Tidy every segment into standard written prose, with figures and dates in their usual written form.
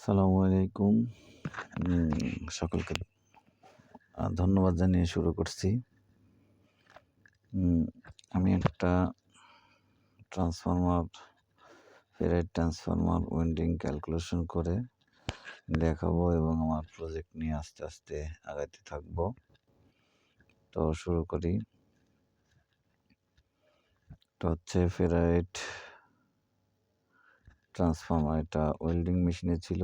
আসসালামু আলাইকুম। সকলকে ধন্যবাদ জানিয়ে শুরু করছি। উম আমি একটা transformer, ferrite transformer winding calculation করে দেখাবো এবং আমার প্রজেক্ট নিয়ে আস্তে, আস্তে আগাইতে থাকবো। তো শুরু করি। এটা হচ্ছে ফেরাইট ট্রান্সফরমার। এটা ওয়েল্ডিং মেশিনে ছিল।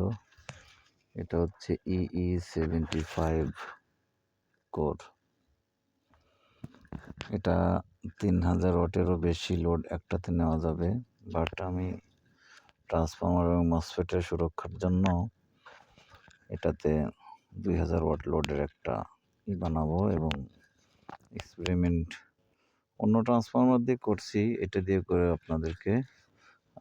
এটা হচ্ছে EE75 কোর। এটা 3000 ওয়াটেরও বেশি লোড একটাতে নেওয়া যাবে, বাট আমি ট্রান্সফরমার এবং মসফেটের সুরক্ষার জন্য এটাতে 2000 ওয়াট লোডের একটা বানাবো এবং এক্সপেরিমেন্ট অন্য ট্রান্সফরমার দিয়ে করছি, এটা দিয়ে করে আপনাদেরকে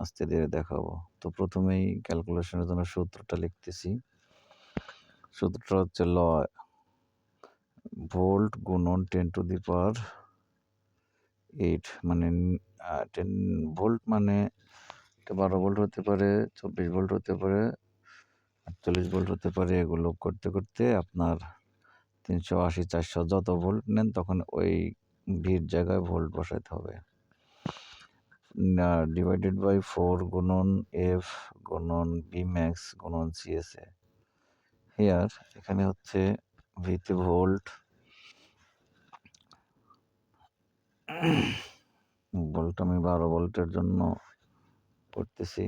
আস্তে ধীরে দেখাবো। তো প্রথমেই ক্যালকুলেশনের জন্য সূত্রটা লিখতেছি। সূত্রটা হচ্ছে ভোল্ট গুণন 10⁸ মানে 10 ভোল্ট মানে 12 ভোল্ট হতে পারে, 24 ভোল্ট হতে পারে, 48 ভোল্ট হতে পারে। এগুলো করতে করতে আপনার 380, 400 যত ভোল্ট নেন তখন ওই ভির জায়গায় ভোল্ট বসাতে হবে। ডিভাইডেড বাই 4 গুণন F গুণন Bmax গুণন CSA। হিয়ার এখানে হচ্ছে ভিতে ভোল্ট, ভোল্ট আমি 12 ভোল্টের জন্য করতেছি।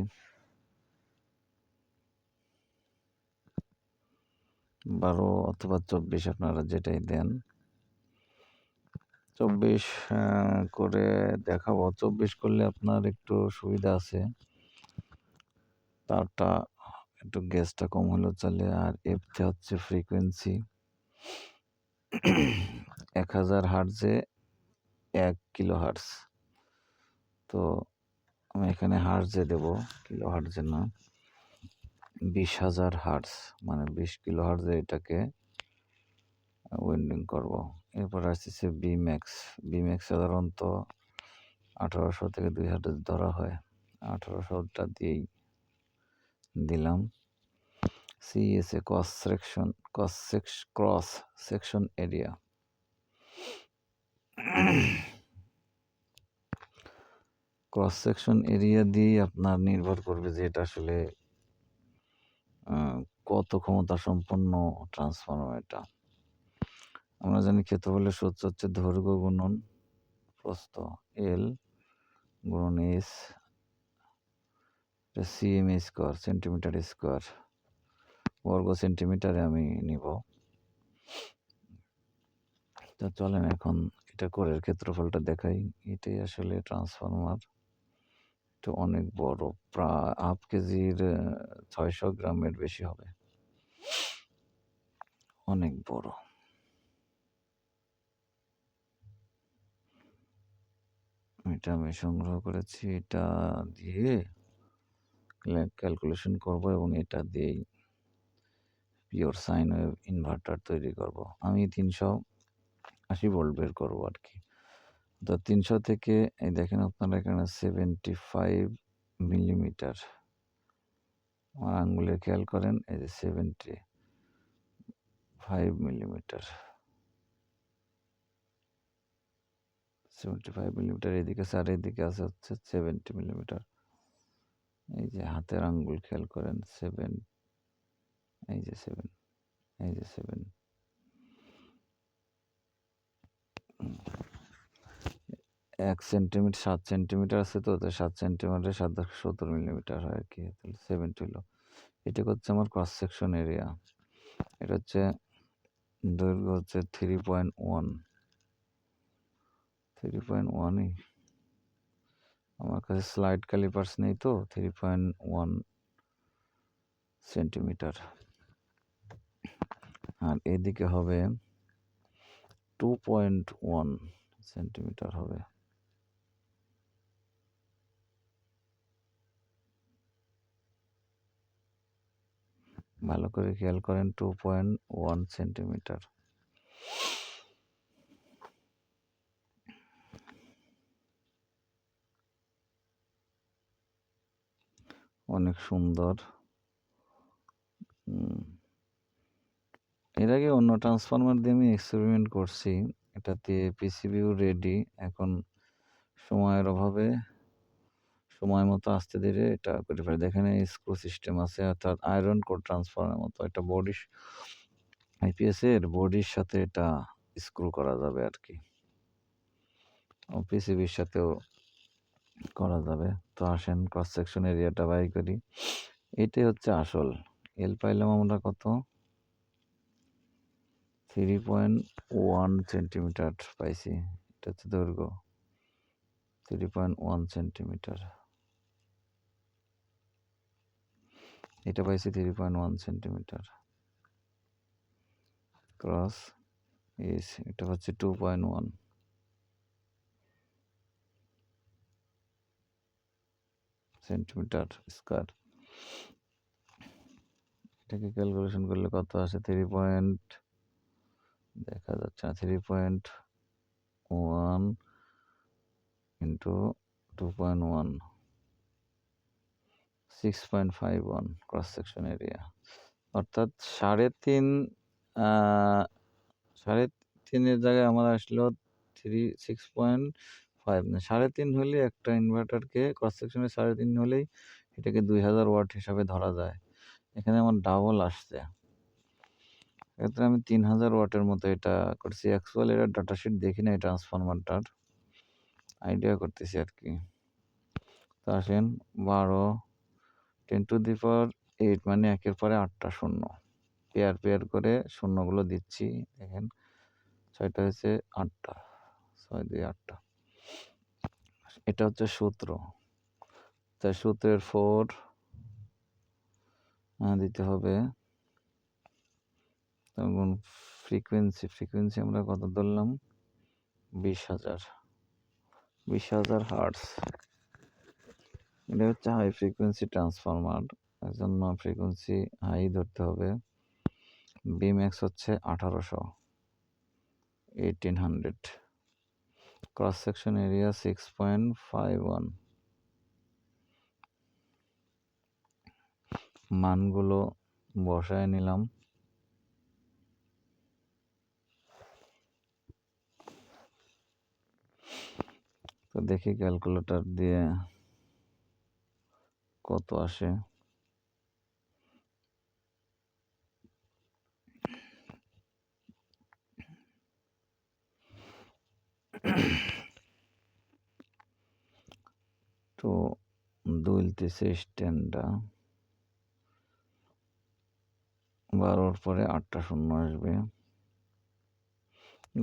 12 অথবা 24 আপনারা যেটাই দেন। 24 করে দেখাবো। 24 করলে আপনার একটু সুবিধা আছে, তারটা একটু গ্যাসটা কম হলেও চলে। আর এফটা হচ্ছে ফ্রিকোয়েন্সি। 1000 হার্টজে 1 kilo hertz. তো আমি এখানে হার্টজে দেব, কিলো হার্টজে না। 20,000 হার্টজ মানে 20 কিলো হার্টজে এটাকে উইন্ডিং করব। এরপর আসতেছে বিম্যাক্স। বিম্যাক্স সাধারণত 1800 থেকে 2000 ধরা হয়। 1800টা দিয়েই দিলাম। CSA cross section area. Cross section area দিয়ে আপনার নির্ভর করবে যে এটা আসলে কত ক্ষমতা সম্পন্ন ট্রান্সফরমার। এটা আমরা জানি ক্ষেত্রফলের সূত্র হচ্ছে দৈর্ঘ্য গুণন প্রস্থ, L গুণন S, CM square, centimetre square, বর্গ সেন্টিমিটারে আমি নিব। তো চলেন এখন এটা কোরের ক্ষেত্রফলটা দেখাই। এটাই আসলে ট্রান্সফরমার। এটা অনেক বড়, প্রায় হাফ কেজির 600 গ্রামের বেশি হবে, অনেক বড়। এটা আমি সংগ্রহ করেছি, এটা দিয়ে ক্যালকুলেশন করব এবং এটা দিয়েই পিওর সাইন ওয়েভ ইনভার্টার তৈরি করব। আমি 380 ভোল্ট বের করবো আর কি। তো 300 থেকে এই দেখেন আপনারা এখানে 75 মিলিমিটার, আমার আঙ্গুলে খেয়াল করেন, এই যে 75 মিলিমিটার, 75 মিলিমিটার এদিকে আছে, আর এদিকে আছে হচ্ছে 70 মিলিমিটার। এই যে হাতের আঙ্গুল খেয়াল করেন, 7, এই যে 7, এই যে 7। 1 সেন্টিমিটার 7 সেন্টিমিটার আছে, তো 7 সেন্টিমিটার 770 মিলিমিটার হয় আর কি। তাহলে 70 হলো। এটা হচ্ছে আমার ক্রস সেকশন এরিয়া। এটা হচ্ছে দৈর্ঘ্য হচ্ছে 3.1, 3.1ই আমার কাছে স্লাইড ক্যালিপার্স নেই, তো 3.1 সেন্টিমিটার। আর এদিকে হবে 2.1 সেন্টিমিটার হবে। ভালো করে খেয়াল করেন, 2.1 সেন্টিমিটার। অনেক সুন্দর। এর আগে অন্য ট্রান্সফরমার দিয়ে আমি এক্সপেরিমেন্ট করছি, এটাতে পিসিবিও রেডি। এখন সময়ের অভাবে সময় মতো আস্তে ধীরে এটা করে ফেলে। দেখেন স্ক্রু সিস্টেম আছে, অর্থাৎ আয়রন কোড ট্রান্সফরমারের মতো। এটা বডি আইপিএস এর বডির সাথে এটা স্ক্রু করা যাবে আর কি, ও পিসিবির সাথেও করা যাবে। তো আসেন ক্রস সেকশন এরিয়াটা বাই করি। এটাই হচ্ছে আসল। এল পাইলাম আমরা কত, 3.1 সেন্টিমিটার পাইছি। এটা হচ্ছে দৈর্ঘ্য 3.1 সেন্টিমিটার। এটা পাইছি 3.1 সেন্টিমিটার। ক্রস এস এটা হচ্ছে 2.1 সেন্টিমিটার স্কোয়ার। এটাকে ক্যালকুলেশন করলে কত আসে, দেখা যাচ্ছে না, 3.1 ইন্টু 2.1, 6.51 ক্রস সেকশন এরিয়া। অর্থাৎ 3.5 জায়গায় আমার আসলো 6.5 না, 3.5 হলে একটা ইনভার্টারকে ক্রস সেকশনে 3.5 হলেই এটাকে 2000 ওয়াট হিসাবে ধরা যায়। এখানে আমার ডাবল আসছে, এক্ষেত্রে আমি 3000 ওয়াটের মতো এটা করছি। অ্যাকচুয়াল এটা ডাটাশিট দেখি না, এই ট্রান্সফরমারটার আইডিয়া করতেছি আর কি। তো আসেন 12 10⁸ মানে একের পরে 8টা শূন্য, পেয়ার করে শূন্যগুলো দিচ্ছি। দেখেন 6টা হয়েছে 8টা, 6 2 8টা। এটা হচ্ছে সূত্র, তাই সূত্রের 4 দিতে হবে। তখন ফ্রিকোয়েন্সি আমরা কত ধরলাম, 20,000 হার্টজ। এটা হচ্ছে হাই ফ্রিকোয়েন্সি ট্রান্সফরমার, এর জন্য ফ্রিকোয়েন্সি হাই ধরতে হবে। বিম্যাক্স হচ্ছে 1800, ক্রস সেকশন এরিয়া 6.51। মানগুলো বসায় নিলাম। তো দেখি ক্যালকুলেটর দিয়ে কত আসে। তো দুলতেছে স্ট্যান্ডটা, 12-র পরে 8টা শূন্য আসবে।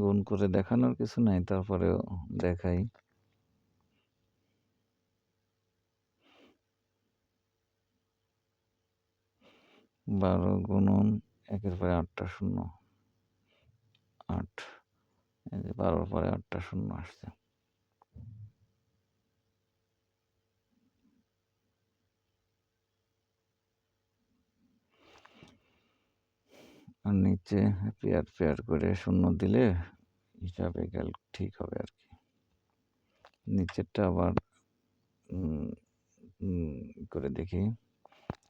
গুণ করে দেখানোর কিছু নাই, তারপরেও দেখাই। বারো গুণন 1-এর পরে 8টা শূন্য, 8। এই যে 12-র পরে 8টা শূন্য আসছে। আর নিচে পেয়ার করে শূন্য দিলে হিসাবে ঠিক হবে আর কি। নিচেরটা আবার করে দেখি,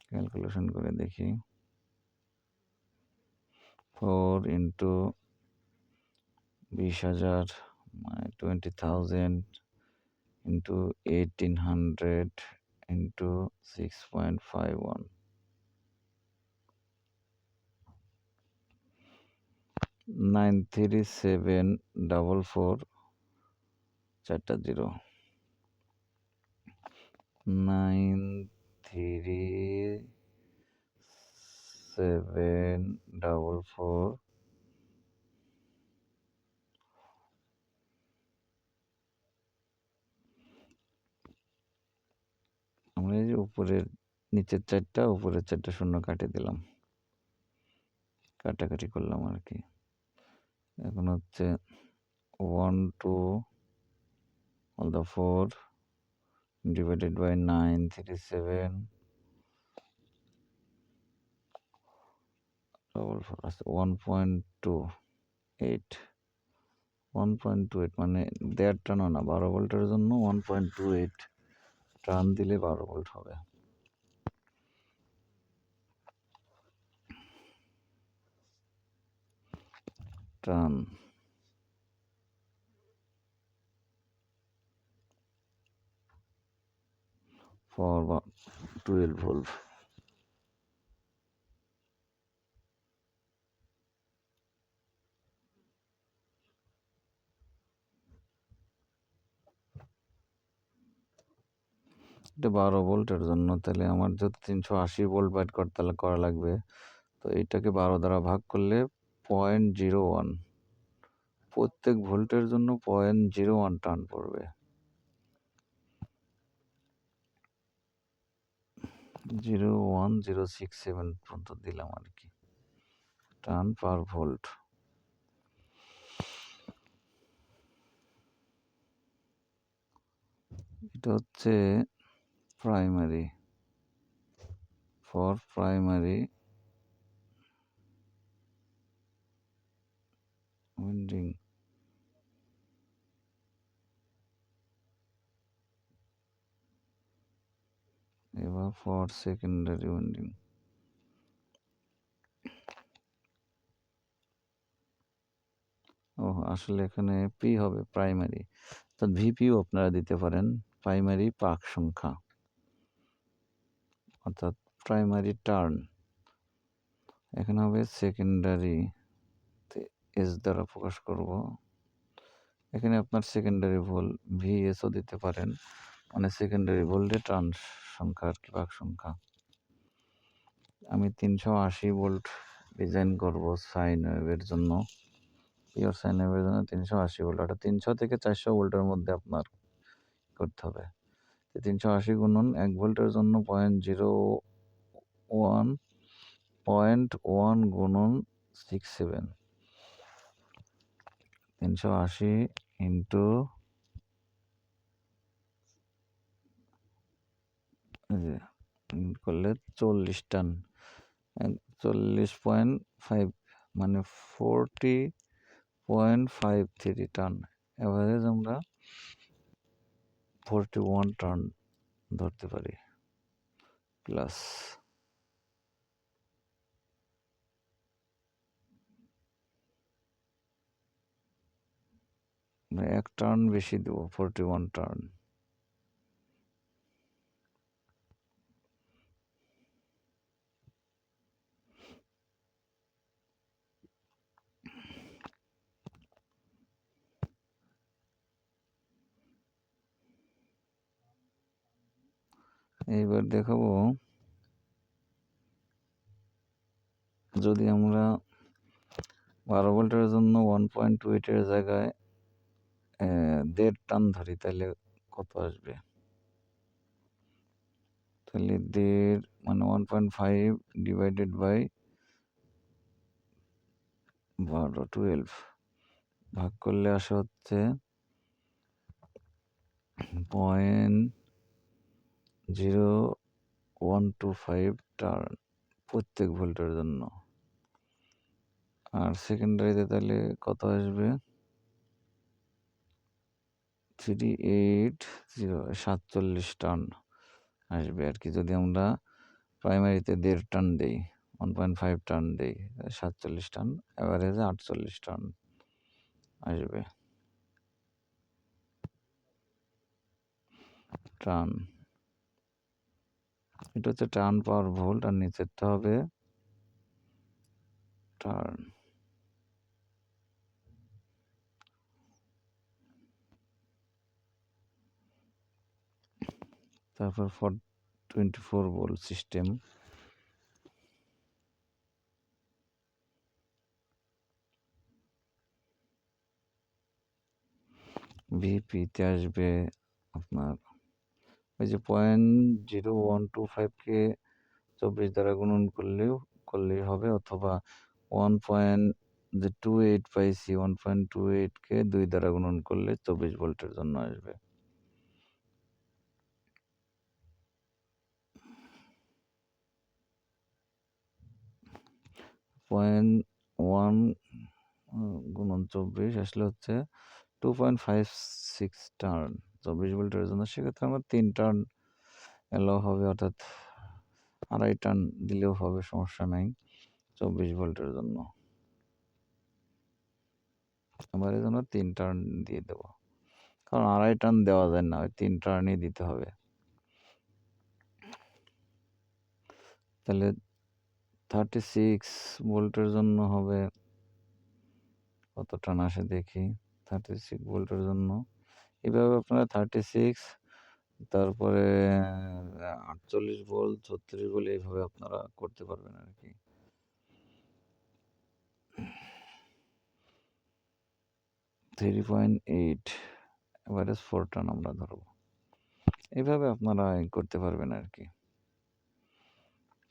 ক্যালকুলেশন করে দেখি। 4 ইন্টু 20,000 মানে 20,000 ইন্টু 1800 ইন্টু 6.51, 93744, 4টা 0, 93744, আমরা এই যে উপরের নিচের 4টা উপরের 4টা শূন্য কাটে দিলাম, কাটাকাটি করলাম আর কি। এখন হচ্ছে 1 2 all the 4 divided by 937 1.28, 1.28 মানে 1.5 টানও না, 12 ভোল্টের জন্য 1.28 টান দিলে 12 ভোল্ট হবে। Turn for 12 volt. এটা 12 ভোল্টের জন্য, তাহলে আমার যদি 380 ভোল্ট বাইট করতে করা লাগবে, তো এইটাকে 12 দ্বারা ভাগ করলে 0.01, প্রত্যেক ভোল্টের জন্য 0.01 টার্ন পড়বে। 0.1067 পর্যন্ত দিলাম আর কি, টার্ন পার ভোল্ট। এটা হচ্ছে প্রাইমারি, ফর প্রাইমারি উইন্ডিং। এবার ফর সেকেন্ডারি উইন্ডিং। ও আসলে এখানে পি হবে প্রাইমারি, তো ভিপিও আপনারা দিতে পারেন, প্রাইমারি পাক সংখ্যা অর্থাৎ প্রাইমারি টার্ন। এখানে হবে সেকেন্ডারি, এস দ্বারা প্রকাশ করব। এখানে আপনার সেকেন্ডারি ভোল্ট ভিএসও দিতে পারেন, মানে সেকেন্ডারি ভোল্টে টার্ন সংখ্যা আর কি, পাক সংখ্যা। আমি 380 ভোল্ট ডিজাইন করব সাইন ওয়েভের জন্য, পিওর সাইন ওয়েভের জন্য 380 ভোল্ট, অর্থাৎ 300 থেকে 400 ভোল্টের মধ্যে আপনার করতে হবে। 380 গুণন 1 ভোল্টের জন্য 0.1 গুণন 67, 380 ইন্টু করলে 40 টান, 40.5 মানে 40.53 টান। এভারেজ আমরা 41 টান ধরতে পারি প্লাস। এক টার্ন বেশি দেবো, 41 টার্ন। এইবার দেখাবো যদি আমরা 12 ভোল্টের জন্য 1.28 এর জায়গায় 1.5 টান ধরি, তাহলে কত আসবে? তাহলে 1.5 মানে 1.5 ডিভাইডেড বাই 12 ভাগ করলে আসে হচ্ছে 0.0125 টার্ন প্রত্যেক ভোল্টের জন্য। আর সেকেন্ডারিতে তাহলে কত আসবে? 380, টার্ন আসবে আর কি। যদি আমরা প্রাইমারিতে 1.5 টান দেই, 1.5 টান দেই, 47 টান, অ্যাভারেজে 48 টান আসবে টান। এটা হচ্ছে টার্ন পাওয়ার ভোল্ট, আর নিচেরটা হবে টার্ন। তারপর 24 ভোল্ট সিস্টেম, ভিপিতে আসবে আপনার ওই যে 0.0125কে 24 দ্বারা গুণন করলেই হবে, অথবা 1.28 পাইছি, 1.28কে 2 দ্বারা গুণন করলে 24 ভোল্টের জন্য আসবে। পয়েন্ট ওয়ান গুণন 24 আসলে হচ্ছে 2.56 টার্ন 24 ভোল্টের জন্য। সেক্ষেত্রে আমার 3 টার্ন এলাও হবে, অর্থাৎ 2.5 টার্ন দিলেও হবে, সমস্যা নাই 24 ভোল্টের জন্য। এবার এই জন্য 3 টার্ন দিয়ে দেবো, কারণ 2.5 টার্ন দেওয়া যায় না, ওই 3 টার্নই দিতে হবে। তাহলে 36 ভোল্টের জন্য হবে কত টার্ন আসে দেখি। 36 ভোল্টের জন্য এভাবে আপনারা 36, তারপরে 48 ভোল্ট, 36 ভোল্ট এইভাবে আপনারা করতে পারবেন আর কি। 3.8 এভারেজ 4 টার্ন আমরা ধরবো, এইভাবে আপনারা করতে পারবেন আর কি।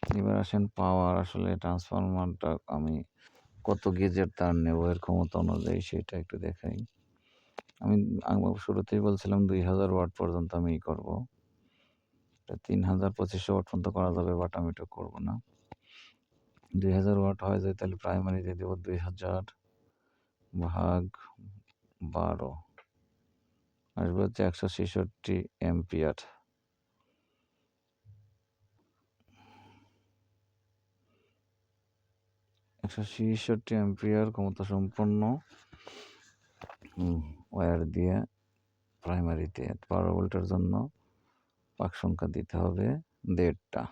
এবার আসেন পাওয়ার, আসলে ট্রান্সফরমারটা আমি কত গেজের তার নেব এর ক্ষমতা অনুযায়ী সেটা একটু দেখাই। আমি শুরুতেই বলছিলাম 2000 ওয়াট পর্যন্ত আমি করব, 3200 ওয়াট পর্যন্ত করা যাবে, বাট আমি এটা করবো না। 2000 ওয়াট হয়ে যায় তাহলে প্রাইমারি দিয়ে দেবো 2000 ভাগ 12, আসবে হচ্ছে 166 অ্যাম্পিয়ার। 166 অ্যাম্পিয়ার ক্ষমতা সম্পন্ন ওয়্যার দিয়ে প্রাইমারিতে 12 ভোল্টের জন্য পাক সংখ্যা দিতে হবে 1.5টা,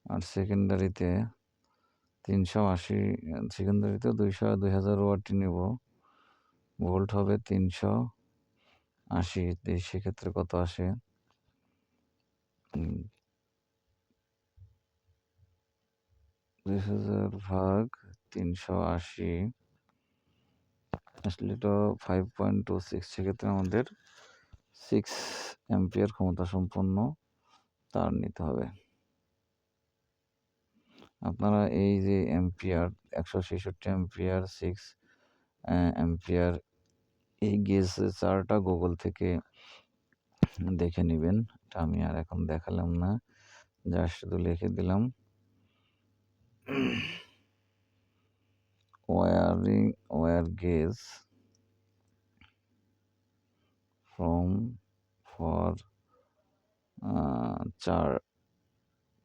আর সেকেন্ডারিতে 380, সেকেন্ডারিতে 2000 ওয়াট নেব, ভোল্ট হবে 380, সেক্ষেত্রে কত আসে 2000 ভাগ 380, আসলে এটা 5.26, সেক্ষেত্রে আমাদের 6 অ্যাম্পিয়ার ক্ষমতা সম্পন্ন তার নিতে হবে। আপনারা এই যে অ্যাম্পিয়ার 166 অ্যাম্পিয়ার, 6 অ্যাম্পিয়ার, এই গেজ চার্টটা গুগল থেকে দেখে নেবেন। এটা আমি আর এখন দেখালাম না, জাস্ট শুধু লিখে দিলাম wire gauge from for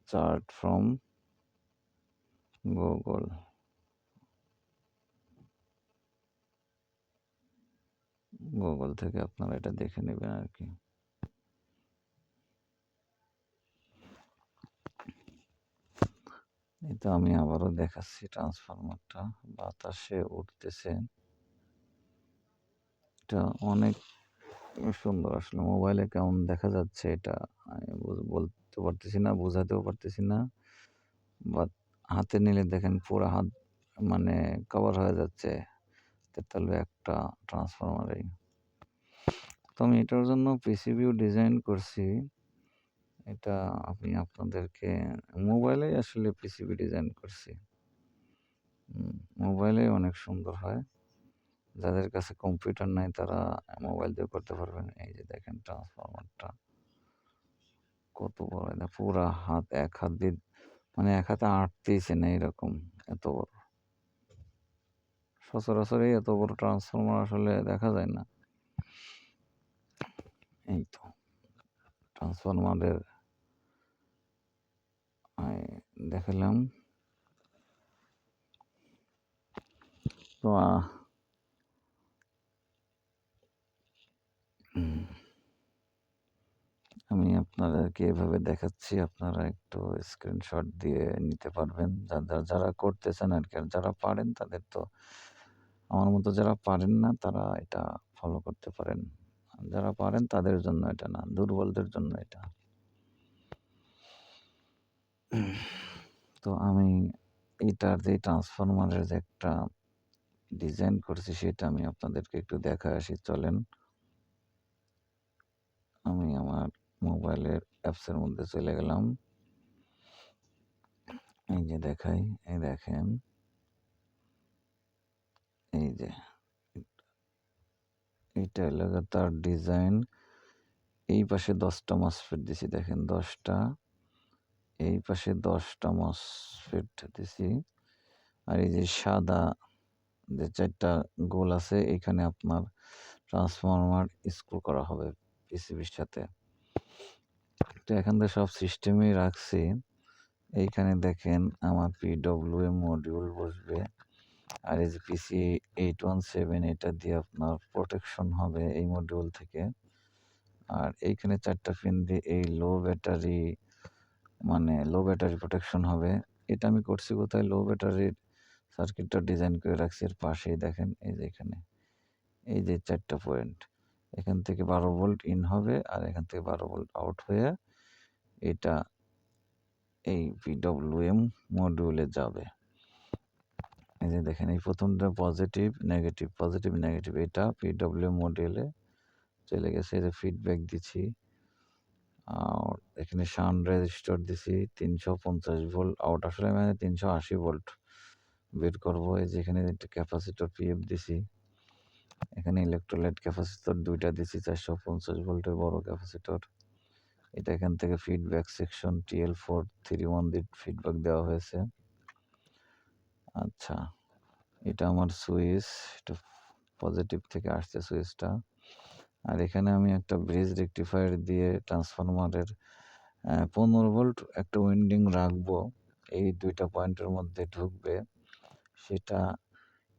chart from Google থেকে আপনারা এটা দেখে নেবেন আর কি। এটা আমি আবারও দেখাচ্ছি, ট্রান্সফরমারটা বাতাসে উঠতেছে, এটা অনেক সুন্দর। আসলে মোবাইলে কেমন দেখা যাচ্ছে এটা আমি বলতে পারতেছি না, বোঝাতেও পারতেছি না, বা হাতে নিলে দেখেন পুরো হাত মানে কভার হয়ে যাচ্ছে 43 একটা ট্রান্সফরমারেই। তো আমি এটার জন্য পিসিবিও ডিজাইন করছি, এটা আমি আপনাদেরকে মোবাইলে আসলে পিসিবি ডিজাইন করছি, মোবাইলে অনেক সুন্দর হয়। যাদের কাছে কম্পিউটার নাই তারা মোবাইল দিয়ে করতে পারবেন। এই যে দেখেন ট্রান্সফরমারটা কত বড়, এটা পুরা হাত, এক হাত দিয়ে মানে এক হাতে আটতেইছে না এরকম, এত বড়। সচরাচর এত বড় ট্রান্সফরমার আসলে দেখা যায় না। এই তো ট্রান্সফরমারের দেখালাম। তো আমি আপনাদেরকে এভাবে দেখাচ্ছি, আপনারা একটু স্ক্রিনশট দিয়ে নিতে পারবেন যারা করতেছেন আর কি। আর যারা পারেন তাদের তো, আমার মতো যারা পারেন না তারা এটা ফলো করতে পারেন, যারা পারেন তাদের জন্য এটা না, দুর্বলদের জন্য এটা। তো আমি এটার যে ট্রান্সফরমারের যে একটা ডিজাইন করেছি সেটা আমি আপনাদেরকে একটু দেখা আসি, চলেন। আমি আমার মোবাইলের অ্যাপসের মধ্যে চলে গেলাম, এই যে দেখাই, এই দেখেন, এই যে এইটা হলো তার ডিজাইন। এই পাশে 10টা মসফেট দিছি, দেখেন 10টা, এই পাশে 10টা মসফেট দিছি, আর এই যে সাদা যে 4টা গোল আছে এখানে আপনার ট্রান্সফরমার স্ক্রু করা হবে পিসিবির সাথে। তো এখান থেকে সব সিস্টেমেই রাখছি। এইখানে দেখেন আমার পিডব্লিউএম মডিউল বসবে, আর এই যে PC817 এটা দিয়ে আপনার প্রোটেকশন হবে এই মডিউল থেকে। আর এইখানে 4টা পিন দিয়ে এই লো ব্যাটারি প্রোটেকশন হবে। এটা আমি করছি কোথায়? লো ব্যাটারির সার্কিটটা ডিজাইন করে রাখছি এর পাশেই দেখেন, এই যে এখানে এই যে 4টা পয়েন্ট, এখান থেকে 12 ভোল্ট ইন হবে আর এখান থেকে 12 ভোল্ট আউট হয়ে এটা এই PWM মডিউলে যাবে। এই যে দেখেন এই প্রথমটা পজিটিভ নেগেটিভ এটা PWM মডিউলে চলে গেছে। এই যে ফিডব্যাক দিচ্ছি আর এখানে শান্ট রেজিস্টার দিছি 350 ভোল্ট আউট, আসলে মানে 380 ভোল্ট বের করবো। এই যে এখানে একটা ক্যাপাসিটর PF দিছি, এখানে ইলেকট্রোলাইট ক্যাপাসিটর 2টা দিছি 450 ভোল্টের বড় ক্যাপাসিটর। এটা এখান থেকে ফিডব্যাক সেকশন TL431 দিয়ে ফিডব্যাক দেওয়া হয়েছে। আচ্ছা, এটা আমার সুইচ, এটা পজিটিভ থেকে আসছে সুইচটা। আর এখানে আমি একটা ব্রিজ রেকটিফায়ার দিয়ে ট্রান্সফরমারের 15 ভোল্ট একটা উইন্ডিং রাখবো, এই 2টা পয়েন্টের মধ্যে ঢুকবে, সেটা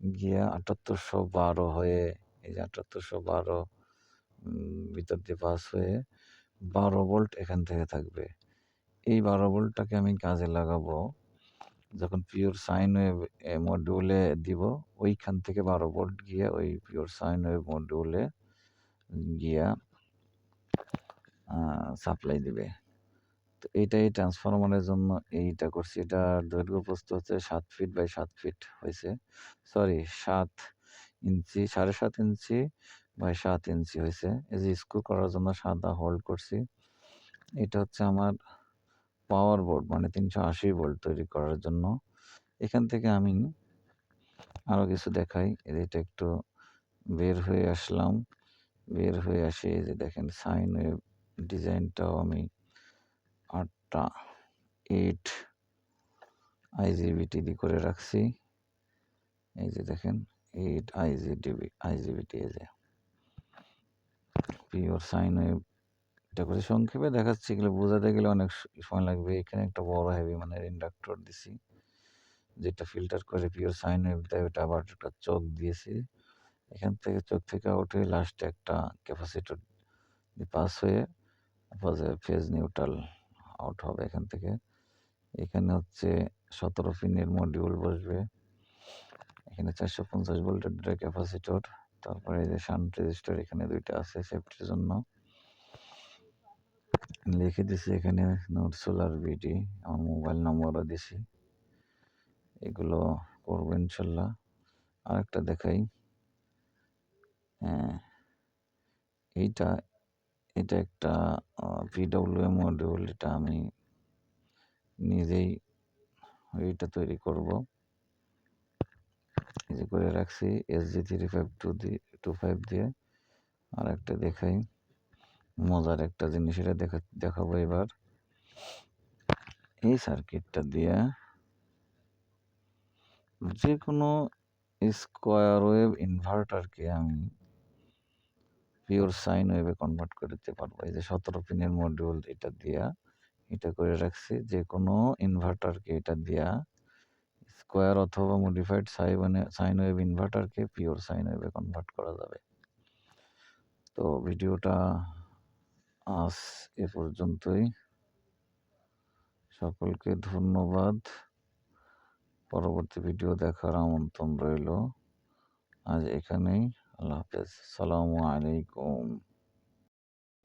গিয়ে 7812 হয়ে এই যে 7812 ভিতর দিয়ে পাস হয়ে 12 ভোল্ট এখান থেকে থাকবে। এই 12 ভোল্টটাকে আমি কাজে লাগাবো যখন পিওর সাইন ওয়েভ মডিউলে দিব, ওইখান থেকে 12 ভোল্ট গিয়ে ওই পিওর সাইন ওয়েভ মডিউলে গিয়া সাপ্লাই দিবে। তো এইটাই ট্রান্সফরমারের জন্য এইটা করছি। এটার দৈর্ঘ্য প্রস্থ হচ্ছে 7 ফিট বাই 7 ফিট হয়েছে, সরি 7 ইঞ্চি, 7.5 ইঞ্চি বাই 7 ইঞ্চি হয়েছে। এই যে স্ক্রু করার জন্য সাদা হোল্ড করছি। এটা হচ্ছে আমার পাওয়ার বোর্ড, মানে 380 ভোল্ট তৈরি করার জন্য। এখান থেকে আমি আরও কিছু দেখাই। এটা একটু বের হয়ে আসলাম, বের হয়ে আসে এই যে দেখেন সাইন ওয়েভ ডিজাইনটাও আমি 8টা 8 IGBT দিয়ে করে রাখছি। এই যে দেখেন 8 IGBT, এই যে পিওর সাইন ওয়েভ। এটা করে সংক্ষেপে দেখাচ্ছি, এগুলো বোঝাতে গেলে অনেক সময় লাগবে। এখানে একটা বড় হেভি মানের ইন্ডাক্টর দিছি, যেটা ফিল্টার করে পিওর সাইন ওয়েভ দেয়। ওটা আবার একটা চোখ দিয়েছি, এখান থেকে চোখ থেকে আউট হয়ে লাস্টে একটা ক্যাপাসিটর পাস হয়ে ফেজ নিউট্রাল আউট হবে এখান থেকে। এখানে হচ্ছে 17 পিনের মডিউল বসবে, এখানে 450 ভোল্টের 2টা ক্যাপাসিটর, তারপরে এই যে শান্ট রেজিস্টার এখানে 2টা আছে সেফটির জন্য। লিখে দিছি এখানে নোট সোলার বিডি, আমার মোবাইল নম্বরও দিছি। এগুলো করবো ইনশাল্লাহ। আরেকটা দেখাই, এইটা এটা একটা PWM মডিউল, এটা আমি নিজেই এইটা তৈরি করব। এই যে করে রাখছি SG3525 দিয়ে। আর একটা দেখাই মজার একটা জিনিস, এটা দেখাবো এবার। এই সার্কিটটা দিয়ে যে কোনো স্কোয়ার ওয়েভ ইনভার্টারকে আমি পিওর সাইন ওয়েভে কনভার্ট করে দিতে পারবো। এই যে 17 পিনের মডিউল এটা দিয়া এটা করে রাখছি, যে কোনো ইনভার্টারকে এটা দিয়া স্কোয়ার অথবা মডিফাইড সাইন ওয়েভ ইনভার্টারকে পিওর সাইন ওয়েভে কনভার্ট করা যাবে। তো ভিডিওটা আজ এ পর্যন্তই। সকলকে ধন্যবাদ। পরবর্তী ভিডিও দেখার আমন্ত্রণ রইল। আজ এখানেই। আল্লাহ হাফেজ। আসসালামু আলাইকুম।